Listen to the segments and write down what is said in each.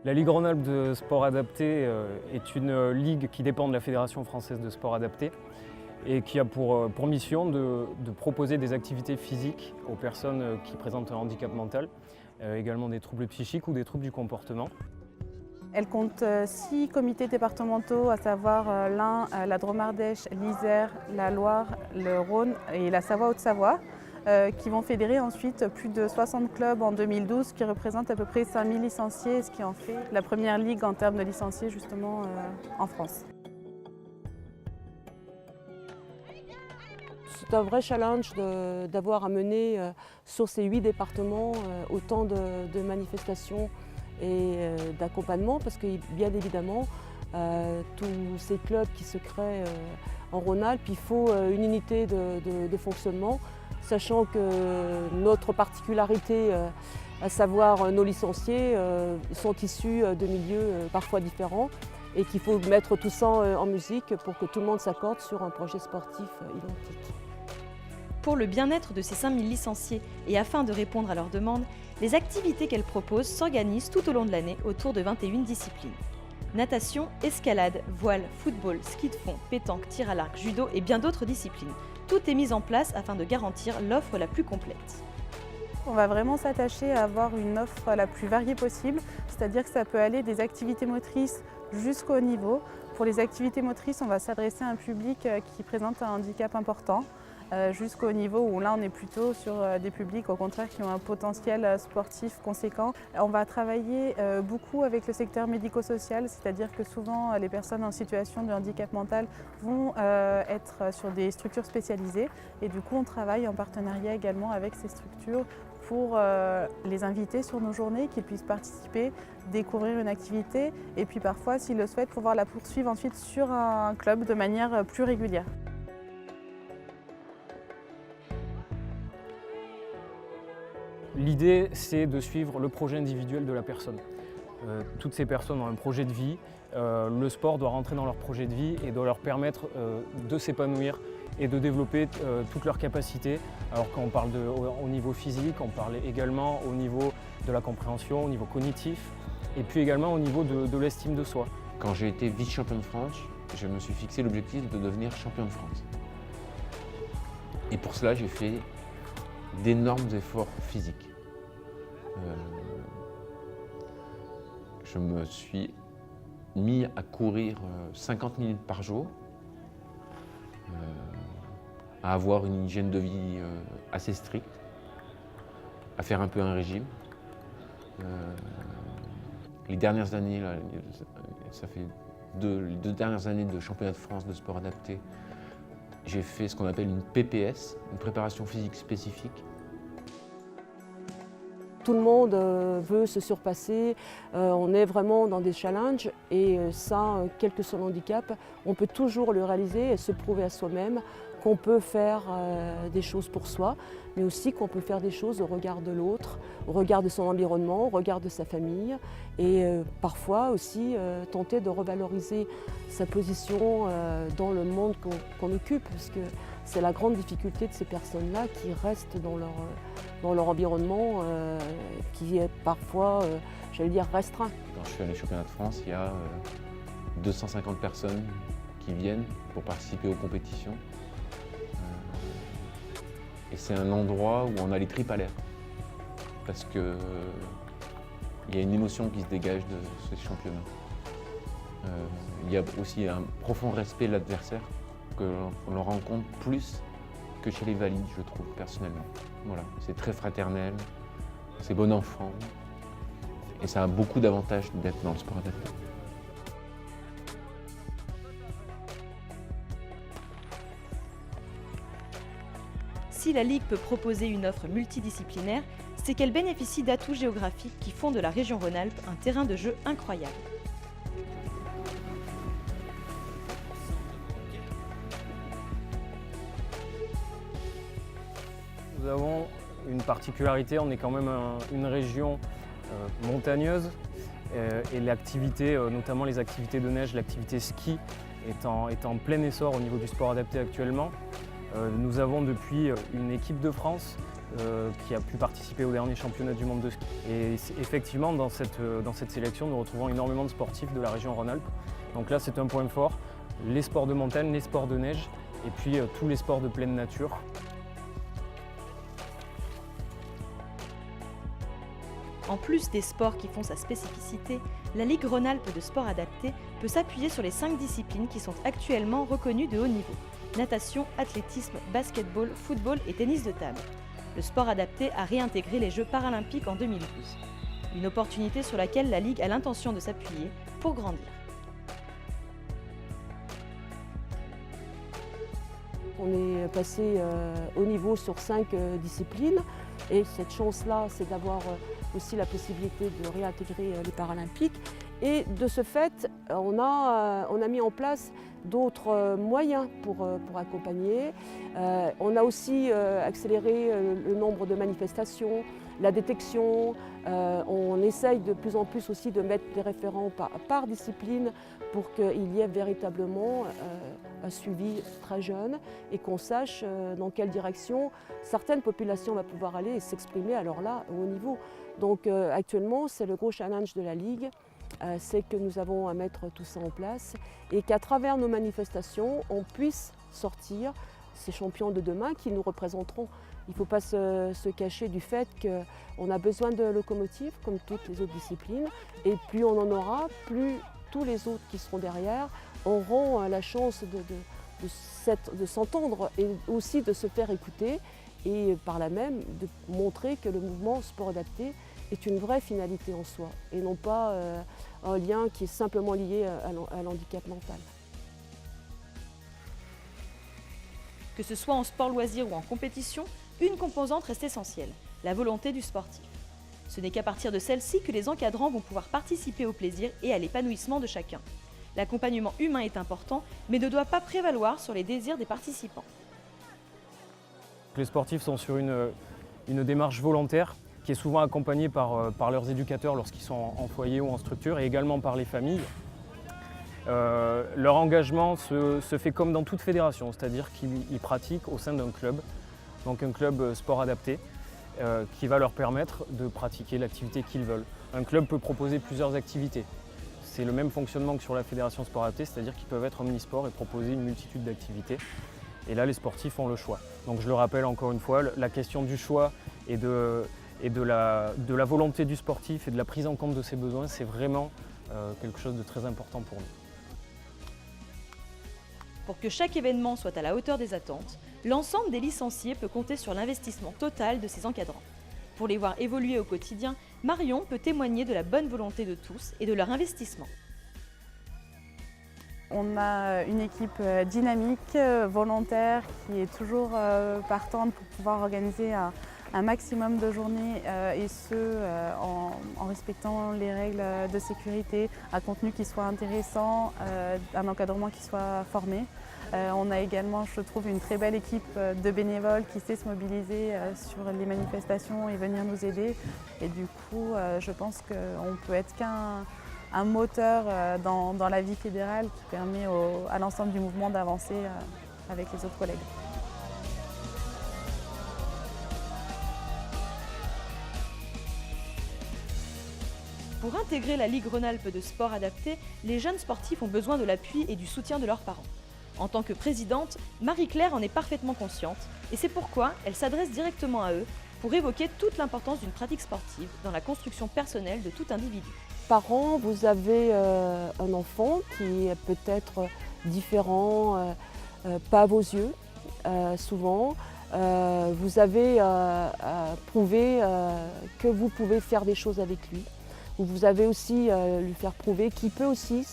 La Ligue Rhône-Alpes de sport adapté est une ligue qui dépend de la Fédération française de sport adapté et qui a pour mission de proposer des activités physiques aux personnes qui présentent un handicap mental, également des troubles psychiques ou des troubles du comportement. Elle compte 6 comités départementaux, à savoir l'Ain, la Drôme-Ardèche, l'Isère, la Loire, le Rhône et la Savoie-Haute-Savoie, qui vont fédérer ensuite plus de 60 clubs en 2012, qui représentent à peu près 5000 licenciés, ce qui en fait la première ligue en termes de licenciés justement en France. C'est un vrai challenge d'avoir à mener sur ces 8 départements autant de manifestations et d'accompagnement, parce que bien évidemment, tous ces clubs qui se créent en Rhône-Alpes, il faut une unité de fonctionnement, sachant que notre particularité, à savoir nos licenciés, sont issus de milieux parfois différents et qu'il faut mettre tout ça en musique pour que tout le monde s'accorde sur un projet sportif identique. Pour le bien-être de ces 5000 licenciés et afin de répondre à leurs demandes, les activités qu'elle propose s'organisent tout au long de l'année autour de 21 disciplines. Natation, escalade, voile, football, ski de fond, pétanque, tir à l'arc, judo et bien d'autres disciplines. Tout est mis en place afin de garantir l'offre la plus complète. On va vraiment s'attacher à avoir une offre la plus variée possible, c'est-à-dire que ça peut aller des activités motrices jusqu'au niveau. Pour les activités motrices, on va s'adresser à un public qui présente un handicap important, jusqu'au niveau où là on est plutôt sur des publics au contraire qui ont un potentiel sportif conséquent. On va travailler beaucoup avec le secteur médico-social, c'est-à-dire que souvent les personnes en situation de handicap mental vont être sur des structures spécialisées et du coup on travaille en partenariat également avec ces structures pour les inviter sur nos journées, qu'ils puissent participer, découvrir une activité et puis parfois s'ils le souhaitent pouvoir la poursuivre ensuite sur un club de manière plus régulière. L'idée, c'est de suivre le projet individuel de la personne. Toutes ces personnes ont un projet de vie. Le sport doit rentrer dans leur projet de vie et doit leur permettre de s'épanouir et de développer toutes leurs capacités. Alors quand on parle au niveau physique, on parle également au niveau de la compréhension, au niveau cognitif et puis également au niveau de l'estime de soi. Quand j'ai été vice-champion de France, je me suis fixé l'objectif de devenir champion de France. Et pour cela, j'ai fait d'énormes efforts physiques. Je me suis mis à courir 50 minutes par jour, à avoir une hygiène de vie assez stricte, à faire un peu un régime. Les dernières années, là, ça fait les 2 dernières années de championnat de France de sport adapté, j'ai fait ce qu'on appelle une PPS, une préparation physique spécifique. Tout le monde veut se surpasser, on est vraiment dans des challenges et ça, quel que soit le handicap, on peut toujours le réaliser et se prouver à soi-même qu'on peut faire des choses pour soi, mais aussi qu'on peut faire des choses au regard de l'autre, au regard de son environnement, au regard de sa famille et parfois aussi tenter de revaloriser sa position dans le monde qu'on occupe, parce que c'est la grande difficulté de ces personnes-là qui restent dans leur environnement qui est parfois, j'allais dire, restreint. Quand je suis allé au championnat de France, il y a 250 personnes qui viennent pour participer aux compétitions. Et c'est un endroit où on a les tripes à l'air. Parce qu'il y a une émotion qui se dégage de ce championnat. Il y a aussi un profond respect de l'adversaire qu'on le rencontre plus que chez les valides, je trouve, personnellement. Voilà, c'est très fraternel, c'est bon enfant, et ça a beaucoup d'avantages d'être dans le sport adapté. Si la Ligue peut proposer une offre multidisciplinaire, c'est qu'elle bénéficie d'atouts géographiques qui font de la région Rhône-Alpes un terrain de jeu incroyable. Nous avons une particularité, on est quand même une région montagneuse et l'activité, notamment les activités de neige, l'activité ski est en plein essor au niveau du sport adapté actuellement. Nous avons depuis une équipe de France qui a pu participer au dernier championnat du monde de ski. Et effectivement, dans cette sélection, nous retrouvons énormément de sportifs de la région Rhône-Alpes. Donc là, c'est un point fort, les sports de montagne, les sports de neige, et puis tous les sports de pleine nature. En plus des sports qui font sa spécificité, la Ligue Rhône-Alpes de sport adapté peut s'appuyer sur les 5 disciplines qui sont actuellement reconnues de haut niveau: natation, athlétisme, basketball, football et tennis de table. Le sport adapté a réintégré les Jeux paralympiques en 2012. Une opportunité sur laquelle la Ligue a l'intention de s'appuyer pour grandir. On est passé au niveau sur 5 disciplines et cette chance-là, c'est d'avoir aussi la possibilité de réintégrer les Paralympiques. Et de ce fait, on a mis en place d'autres moyens pour accompagner. On a aussi accéléré le nombre de manifestations, la détection. On essaye de plus en plus aussi de mettre des référents par discipline pour qu'il y ait véritablement un suivi très jeune et qu'on sache dans quelle direction certaines populations vont pouvoir aller et s'exprimer alors là au haut niveau. Donc actuellement, c'est le gros challenge de la Ligue. C'est que nous avons à mettre tout ça en place et qu'à travers nos manifestations, on puisse sortir ces champions de demain qui nous représenteront. Il ne faut pas se cacher du fait qu'on a besoin de locomotives comme toutes les autres disciplines et plus on en aura, plus tous les autres qui seront derrière auront la chance de s'entendre et aussi de se faire écouter et par là même de montrer que le mouvement sport adapté est une vraie finalité en soi et non pas un lien qui est simplement lié à l'handicap mental. Que ce soit en sport loisir ou en compétition, une composante reste essentielle, la volonté du sportif. Ce n'est qu'à partir de celle-ci que les encadrants vont pouvoir participer au plaisir et à l'épanouissement de chacun. L'accompagnement humain est important, mais ne doit pas prévaloir sur les désirs des participants. Les sportifs sont sur une démarche volontaire qui est souvent accompagnée par leurs éducateurs lorsqu'ils sont en foyer ou en structure et également par les familles. Leur engagement se fait comme dans toute fédération, c'est-à-dire qu'ils pratiquent au sein d'un club, donc un club sport adapté, qui va leur permettre de pratiquer l'activité qu'ils veulent. Un club peut proposer plusieurs activités. C'est le même fonctionnement que sur la fédération sport adapté, c'est-à-dire qu'ils peuvent être omnisports et proposer une multitude d'activités. Et là, les sportifs ont le choix. Donc je le rappelle encore une fois, la question du choix et de la volonté du sportif et de la prise en compte de ses besoins, c'est vraiment quelque chose de très important pour nous. Pour que chaque événement soit à la hauteur des attentes, l'ensemble des licenciés peut compter sur l'investissement total de ses encadrants. Pour les voir évoluer au quotidien, Marion peut témoigner de la bonne volonté de tous et de leur investissement. On a une équipe dynamique, volontaire, qui est toujours partante pour pouvoir organiser un maximum de journées et ce en respectant les règles de sécurité, un contenu qui soit intéressant, un encadrement qui soit formé. On a également, je trouve, une très belle équipe de bénévoles qui sait se mobiliser sur les manifestations et venir nous aider. Et du coup, je pense qu'on peut être qu'un moteur dans la vie fédérale qui permet à l'ensemble du mouvement d'avancer avec les autres collègues. Pour intégrer la Ligue Rhône-Alpes de sport adapté, les jeunes sportifs ont besoin de l'appui et du soutien de leurs parents. En tant que présidente, Marie-Claire en est parfaitement consciente et c'est pourquoi elle s'adresse directement à eux pour évoquer toute l'importance d'une pratique sportive dans la construction personnelle de tout individu. Parents, vous avez un enfant qui est peut-être différent, pas à vos yeux, souvent. Vous avez prouvé que vous pouvez faire des choses avec lui. Vous avez aussi lui faire prouver qu'il peut aussi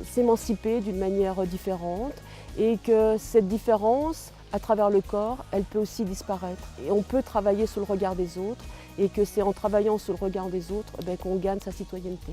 s'émanciper d'une manière différente et que cette différence, à travers le corps, elle peut aussi disparaître. Et on peut travailler sur le regard des autres et que c'est en travaillant sur le regard des autres qu'on gagne sa citoyenneté.